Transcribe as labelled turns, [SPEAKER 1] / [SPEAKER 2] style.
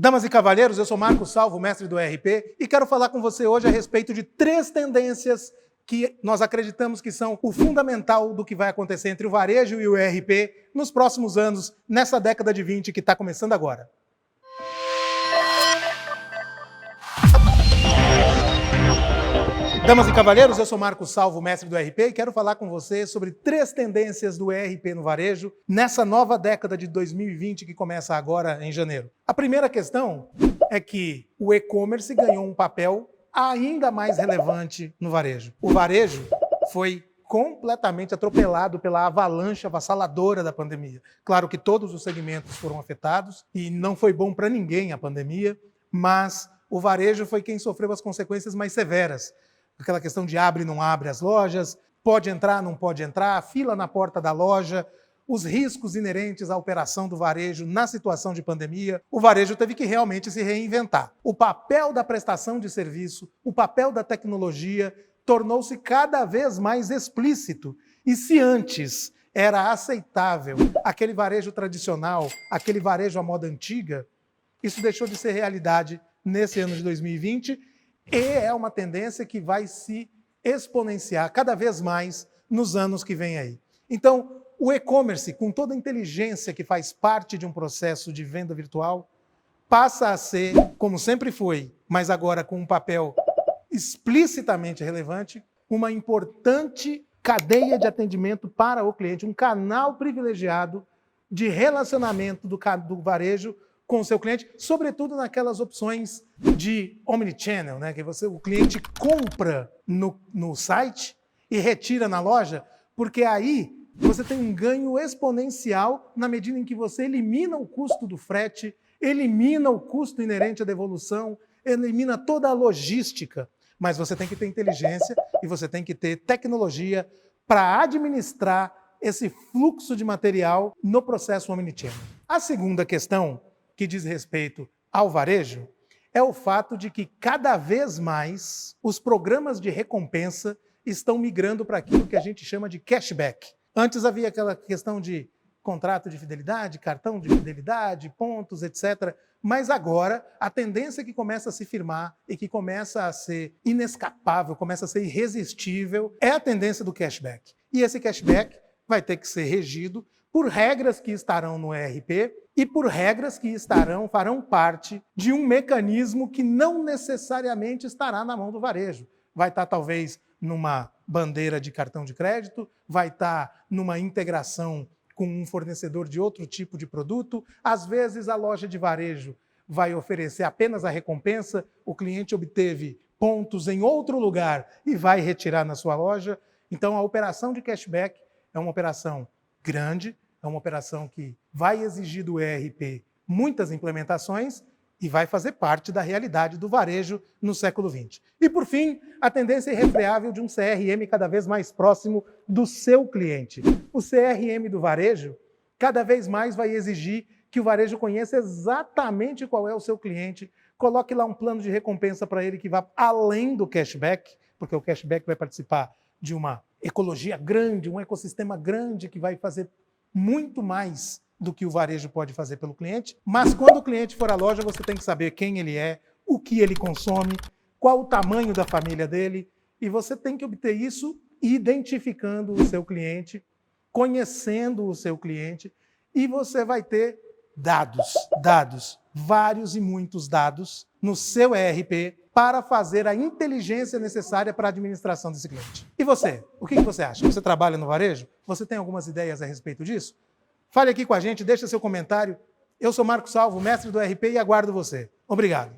[SPEAKER 1] Damas e cavalheiros, eu sou Marcos Salvo, mestre do ERP, e quero falar com você hoje a respeito de 3 tendências que nós acreditamos que são o fundamental do que vai acontecer entre o varejo e o ERP nos próximos anos, nessa década de 20 que está começando agora. Damas e cavalheiros, eu sou Marcos Salvo, mestre do ERP, e quero falar com você sobre 3 tendências do ERP no varejo nessa nova década de 2020 que começa agora em janeiro. A primeira questão é que o e-commerce ganhou um papel ainda mais relevante no varejo. O varejo foi completamente atropelado pela avalanche avassaladora da pandemia. Claro que todos os segmentos foram afetados e não foi bom para ninguém a pandemia, mas o varejo foi quem sofreu as consequências mais severas. Aquela questão de abre, não abre as lojas, pode entrar, não pode entrar, fila na porta da loja, os riscos inerentes à operação do varejo na situação de pandemia. O varejo teve que realmente se reinventar. O papel da prestação de serviço, o papel da tecnologia tornou-se cada vez mais explícito. E se antes era aceitável aquele varejo tradicional, aquele varejo à moda antiga, isso deixou de ser realidade nesse ano de 2020 e é uma tendência que vai se exponenciar cada vez mais nos anos que vêm aí. Então, o e-commerce, com toda a inteligência que faz parte de um processo de venda virtual, passa a ser, como sempre foi, mas agora com um papel explicitamente relevante, uma importante cadeia de atendimento para o cliente, um canal privilegiado de relacionamento do varejo com o seu cliente, sobretudo naquelas opções de omnichannel, né? Que o cliente compra no site e retira na loja, porque aí você tem um ganho exponencial na medida em que você elimina o custo do frete, elimina o custo inerente à devolução, elimina toda a logística, mas você tem que ter inteligência e você tem que ter tecnologia para administrar esse fluxo de material no processo omnichannel. A segunda questão que diz respeito ao varejo é o fato de que cada vez mais os programas de recompensa estão migrando para aquilo que a gente chama de cashback. Antes havia aquela questão de contrato de fidelidade, cartão de fidelidade, pontos, etc. Mas agora a tendência que começa a se firmar e que começa a ser inescapável, começa a ser irresistível, é a tendência do cashback. E esse cashback vai ter que ser regido por regras que estarão no ERP e por regras que farão parte de um mecanismo que não necessariamente estará na mão do varejo. Vai estar, talvez, numa bandeira de cartão de crédito, vai estar numa integração com um fornecedor de outro tipo de produto. Às vezes, a loja de varejo vai oferecer apenas a recompensa, o cliente obteve pontos em outro lugar e vai retirar na sua loja. Então, a operação de cashback é uma operação grande, é uma operação que vai exigir do ERP muitas implementações e vai fazer parte da realidade do varejo no século XX. E, por fim, a tendência irrefreável de um CRM cada vez mais próximo do seu cliente. O CRM do varejo cada vez mais vai exigir que o varejo conheça exatamente qual é o seu cliente, coloque lá um plano de recompensa para ele que vá além do cashback, porque o cashback vai participar de uma ecologia grande, um ecossistema grande que vai fazer muito mais do que o varejo pode fazer pelo cliente, mas quando o cliente for à loja, você tem que saber quem ele é, o que ele consome, qual o tamanho da família dele, e você tem que obter isso identificando o seu cliente, conhecendo o seu cliente, e você vai ter dados, vários e muitos dados no seu ERP para fazer a inteligência necessária para a administração desse cliente. E você? O que você acha? Você trabalha no varejo? Você tem algumas ideias a respeito disso? Fale aqui com a gente, deixa seu comentário. Eu sou Marcos Salvo, mestre do ERP, e aguardo você. Obrigado.